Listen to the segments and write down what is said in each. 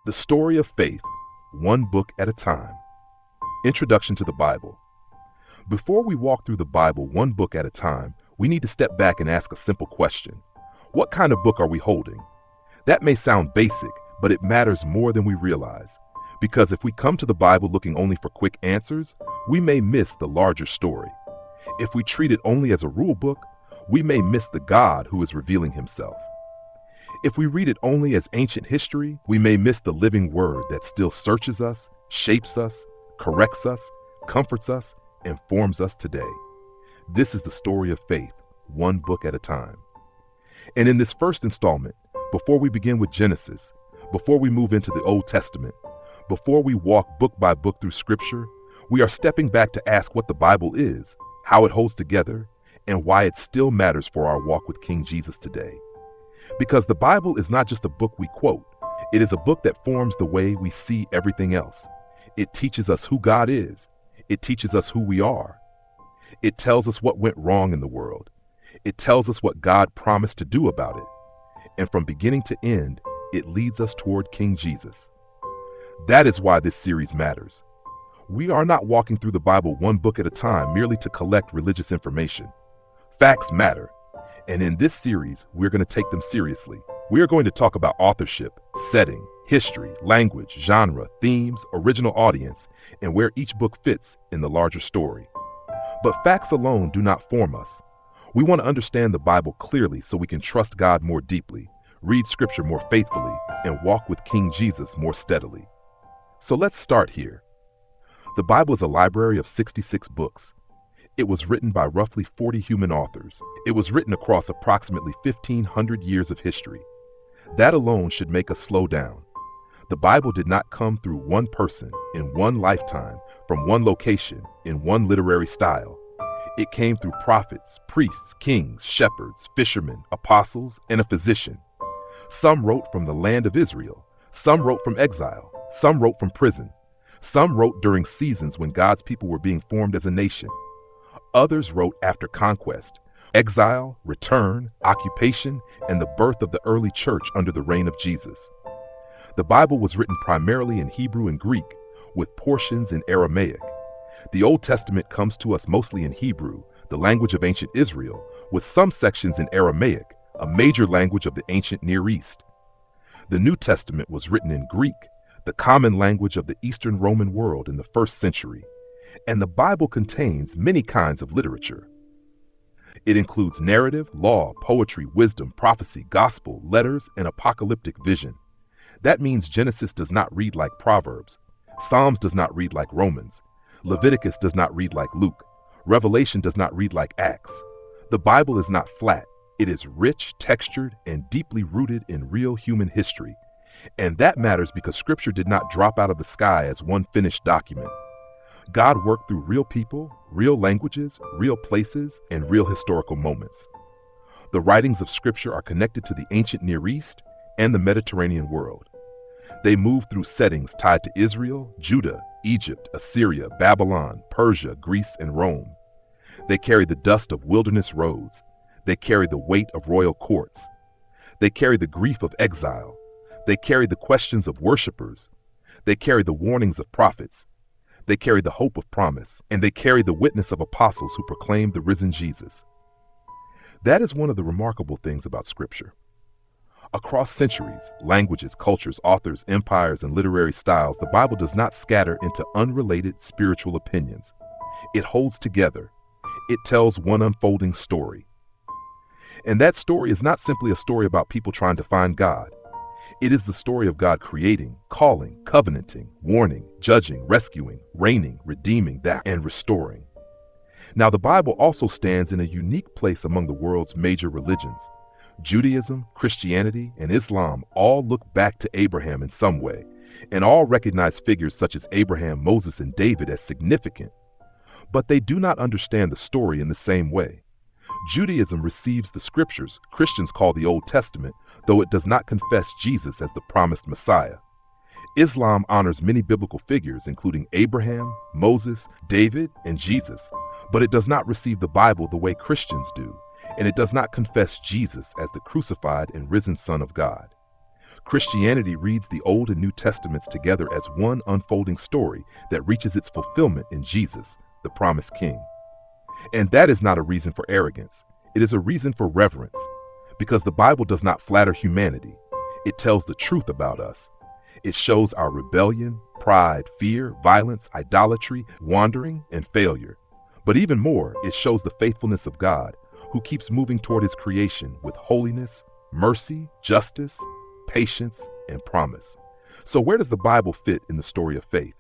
The story of faith, one book at a time. Introduction to the Bible. Before we walk through the Bible one book at a time, we need to step back and ask a simple question. What kind of book are we holding? That may sound basic, but it matters more than we realize. Because if we come to the Bible looking only for quick answers, we may miss the larger story. If we treat it only as a rule book, we may miss the God who is revealing himself. If we read it only as ancient history, we may miss the living word that still searches us, shapes us, corrects us, comforts us, and forms us today. This is the story of faith, one book at a time. And in this first installment, before we begin with Genesis, before we move into the Old Testament, before we walk book by book through Scripture, we are stepping back to ask what the Bible is, how it holds together, and why it still matters for our walk with King Jesus today. Because the Bible is not just a book we quote, it is a book that forms the way we see everything else. It teaches us who God is. It teaches us who we are. It tells us what went wrong in the world. It tells us what God promised to do about it. And from beginning to end, it leads us toward King Jesus. That is why this series matters. We are not walking through the Bible one book at a time merely to collect religious information. Facts matter. And in this series, we're going to take them seriously. We are going to talk about authorship, setting, history, language, genre, themes, original audience, and where each book fits in the larger story. But facts alone do not form us. We want to understand the Bible clearly so we can trust God more deeply, read Scripture more faithfully, and walk with King Jesus more steadily. So let's start here. The Bible is a library of 66 books. It was written by roughly 40 human authors. It was written across approximately 1,500 years of history. That alone should make us slow down. The Bible did not come through one person, in one lifetime, from one location, in one literary style. It came through prophets, priests, kings, shepherds, fishermen, apostles, and a physician. Some wrote from the land of Israel. Some wrote from exile. Some wrote from prison. Some wrote during seasons when God's people were being formed as a nation. Others wrote after conquest, exile, return, occupation, and the birth of the early church under the reign of Jesus. The Bible was written primarily in Hebrew and Greek, with portions in Aramaic. The Old Testament comes to us mostly in Hebrew, the language of ancient Israel, with some sections in Aramaic, a major language of the ancient Near East. The New Testament was written in Greek, the common language of the Eastern Roman world in the 1st century. And the Bible contains many kinds of literature. It includes narrative, law, poetry, wisdom, prophecy, gospel, letters, and apocalyptic vision. That means Genesis does not read like Proverbs. Psalms does not read like Romans. Leviticus does not read like Luke. Revelation does not read like Acts. The Bible is not flat. It is rich, textured, and deeply rooted in real human history. And that matters because Scripture did not drop out of the sky as one finished document. God worked through real people, real languages, real places, and real historical moments. The writings of Scripture are connected to the ancient Near East and the Mediterranean world. They move through settings tied to Israel, Judah, Egypt, Assyria, Babylon, Persia, Greece, and Rome. They carry the dust of wilderness roads. They carry the weight of royal courts. They carry the grief of exile. They carry the questions of worshipers. They carry the warnings of prophets. They carry the hope of promise, and they carry the witness of apostles who proclaimed the risen Jesus. That is one of the remarkable things about Scripture. Across centuries, languages, cultures, authors, empires, and literary styles, the Bible does not scatter into unrelated spiritual opinions. It holds together. It tells one unfolding story. And that story is not simply a story about people trying to find God. It is the story of God creating, calling, covenanting, warning, judging, rescuing, reigning, redeeming, and restoring. Now, the Bible also stands in a unique place among the world's major religions. Judaism, Christianity, and Islam all look back to Abraham in some way, and all recognize figures such as Abraham, Moses, and David as significant. But they do not understand the story in the same way. Judaism receives the Scriptures Christians call the Old Testament, though it does not confess Jesus as the promised Messiah. Islam honors many biblical figures, including Abraham, Moses, David, and Jesus, but it does not receive the Bible the way Christians do, and it does not confess Jesus as the crucified and risen Son of God. Christianity reads the Old and New Testaments together as one unfolding story that reaches its fulfillment in Jesus, the promised King. And that is not a reason for arrogance. It is a reason for reverence, because the Bible does not flatter humanity. It tells the truth about us. It shows our rebellion, pride, fear, violence, idolatry, wandering, and failure. But even more, it shows the faithfulness of God, who keeps moving toward his creation with holiness, mercy, justice, patience, and promise. So where does the Bible fit in the story of faith?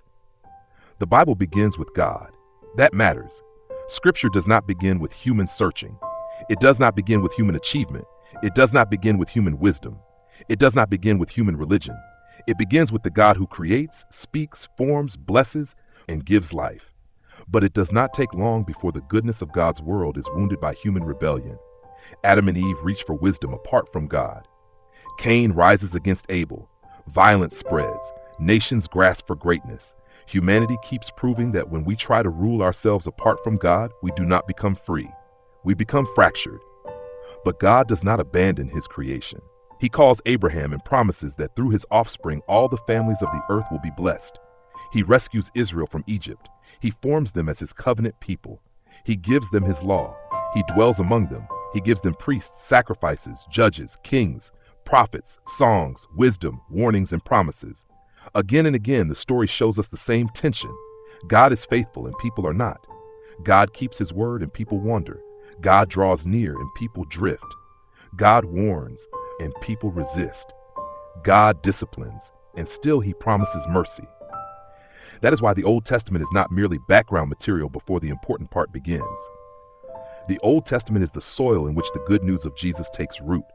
The Bible begins with God. That matters. Scripture does not begin with human searching. It does not begin with human achievement. It does not begin with human wisdom. It does not begin with human religion. It begins with the God who creates, speaks, forms, blesses, and gives life. But it does not take long before the goodness of God's world is wounded by human rebellion. Adam and Eve reach for wisdom apart from God. Cain rises against Abel. Violence spreads. Nations grasp for greatness. Humanity keeps proving that when we try to rule ourselves apart from God, we do not become free. We become fractured. But God does not abandon his creation. He calls Abraham and promises that through his offspring, all the families of the earth will be blessed. He rescues Israel from Egypt. He forms them as his covenant people. He gives them his law. He dwells among them. He gives them priests, sacrifices, judges, kings, prophets, songs, wisdom, warnings, and promises. Again and again, the story shows us the same tension. God is faithful and people are not. God keeps his word and people wander. God draws near and people drift. God warns and people resist. God disciplines and still he promises mercy. That is why the Old Testament is not merely background material before the important part begins. The Old Testament is the soil in which the good news of Jesus takes root.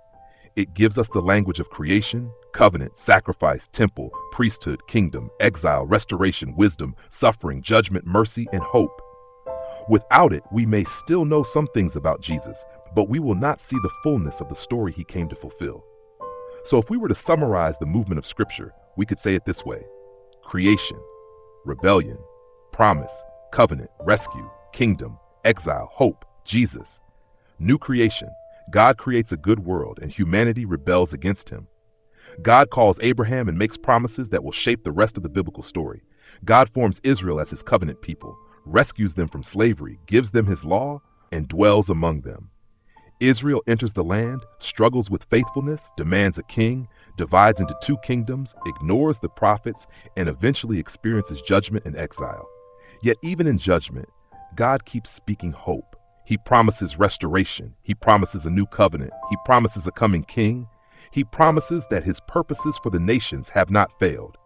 It gives us the language of creation, covenant, sacrifice, temple, priesthood, kingdom, exile, restoration, wisdom, suffering, judgment, mercy, and hope. Without it, we may still know some things about Jesus, but we will not see the fullness of the story he came to fulfill. So if we were to summarize the movement of Scripture, we could say it this way: creation, rebellion, promise, covenant, rescue, kingdom, exile, hope, Jesus. New creation. God creates a good world and humanity rebels against him. God calls Abraham and makes promises that will shape the rest of the biblical story. God forms Israel as his covenant people, rescues them from slavery, gives them his law, and dwells among them. Israel enters the land, struggles with faithfulness, demands a king, divides into two kingdoms, ignores the prophets, and eventually experiences judgment and exile. Yet even in judgment, God keeps speaking hope. He promises restoration. He promises a new covenant. He promises a coming king. He promises that his purposes for the nations have not failed.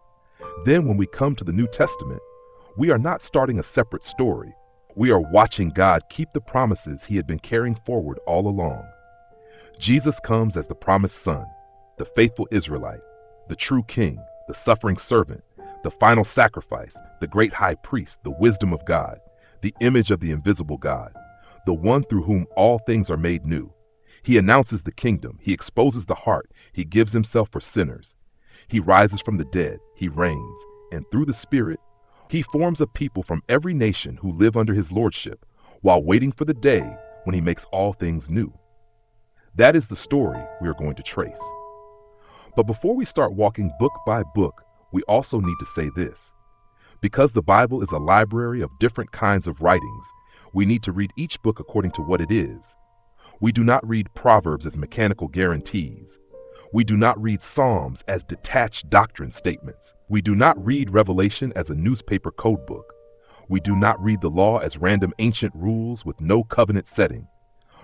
Then when we come to the New Testament, we are not starting a separate story. We are watching God keep the promises he had been carrying forward all along. Jesus comes as the promised son, the faithful Israelite, the true king, the suffering servant, the final sacrifice, the great high priest, the wisdom of God, the image of the invisible God, the one through whom all things are made new. He announces the kingdom. He exposes the heart. He gives himself for sinners. He rises from the dead. He reigns. And through the Spirit, he forms a people from every nation who live under his lordship while waiting for the day when he makes all things new. That is the story we are going to trace. But before we start walking book by book, we also need to say this. Because the Bible is a library of different kinds of writings, we need to read each book according to what it is. We do not read Proverbs as mechanical guarantees. We do not read Psalms as detached doctrine statements. We do not read Revelation as a newspaper code book. We do not read the law as random ancient rules with no covenant setting.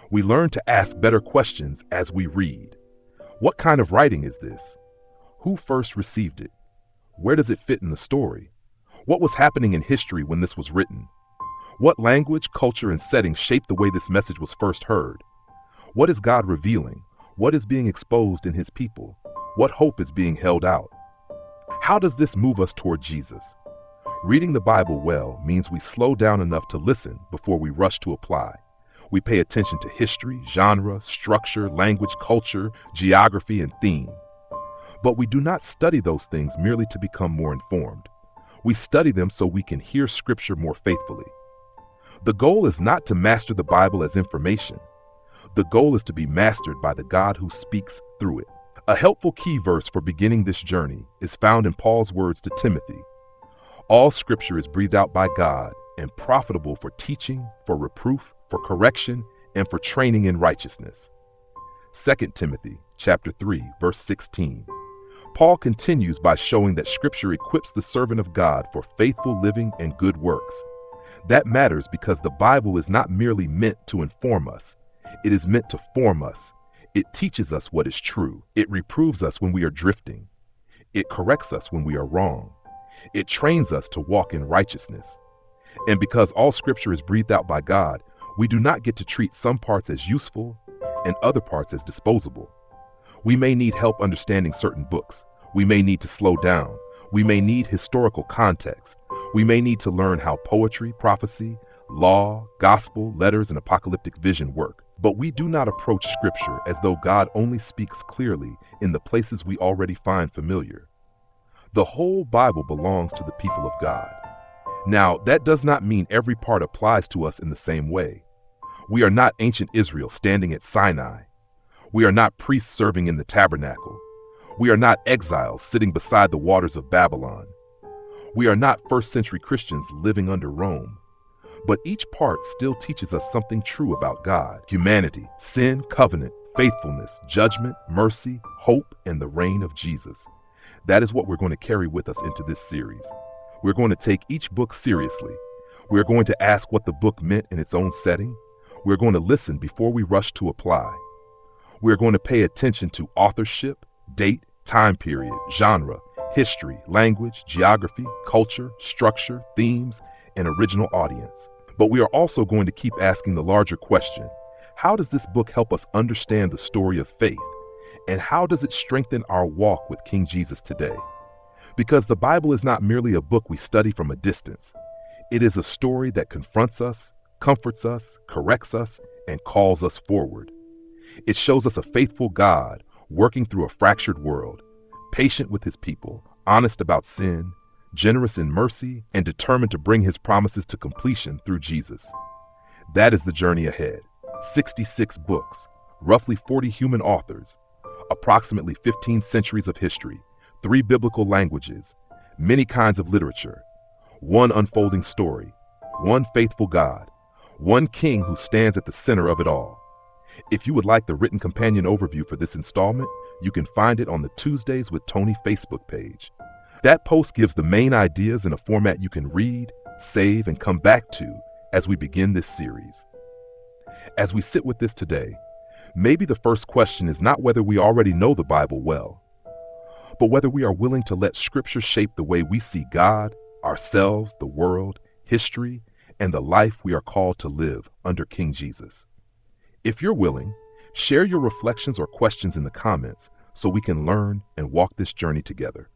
We learn to ask better questions as we read. What kind of writing is this? Who first received it? Where does it fit in the story? What was happening in history when this was written? What language, culture, and setting shaped the way this message was first heard? What is God revealing? What is being exposed in his people? What hope is being held out? How does this move us toward Jesus? Reading the Bible well means we slow down enough to listen before we rush to apply. We pay attention to history, genre, structure, language, culture, geography, and theme. But we do not study those things merely to become more informed. We study them so we can hear Scripture more faithfully. The goal is not to master the Bible as information. The goal is to be mastered by the God who speaks through it. A helpful key verse for beginning this journey is found in Paul's words to Timothy. All scripture is breathed out by God and profitable for teaching, for reproof, for correction, and for training in righteousness. 2 Timothy chapter 3, verse 16. Paul continues by showing that scripture equips the servant of God for faithful living and good works. That matters because the Bible is not merely meant to inform us. It is meant to form us. It teaches us what is true. It reproves us when we are drifting. It corrects us when we are wrong. It trains us to walk in righteousness. And because all scripture is breathed out by God, we do not get to treat some parts as useful and other parts as disposable. We may need help understanding certain books. We may need to slow down. We may need historical context. We may need to learn how poetry, prophecy, law, gospel, letters, and apocalyptic vision work. But we do not approach scripture as though God only speaks clearly in the places we already find familiar. The whole Bible belongs to the people of God. Now, that does not mean every part applies to us in the same way. We are not ancient Israel standing at Sinai. We are not priests serving in the tabernacle. We are not exiles sitting beside the waters of Babylon. We are not first-century Christians living under Rome. But each part still teaches us something true about God, humanity, sin, covenant, faithfulness, judgment, mercy, hope, and the reign of Jesus. That is what we're going to carry with us into this series. We're going to take each book seriously. We're going to ask what the book meant in its own setting. We're going to listen before we rush to apply. We're going to pay attention to authorship, date, time period, genre, history, language, geography, culture, structure, themes, and original audience. But we are also going to keep asking the larger question: how does this book help us understand the story of faith? And how does it strengthen our walk with King Jesus today? Because the Bible is not merely a book we study from a distance. It is a story that confronts us, comforts us, corrects us, and calls us forward. It shows us a faithful God working through a fractured world, patient with his people, honest about sin, generous in mercy, and determined to bring his promises to completion through Jesus. That is the journey ahead. 66 books, roughly 40 human authors, approximately 15 centuries of history, 3 biblical languages, many kinds of literature, one unfolding story, one faithful God, one king who stands at the center of it all. If you would like the written companion overview for this installment, you can find it on the Tuesdays with Tony Facebook page. That post gives the main ideas in a format you can read, save, and come back to as we begin this series. As we sit with this today, maybe the first question is not whether we already know the Bible well, but whether we are willing to let Scripture shape the way we see God, ourselves, the world, history, and the life we are called to live under King Jesus. If you're willing, share your reflections or questions in the comments so we can learn and walk this journey together.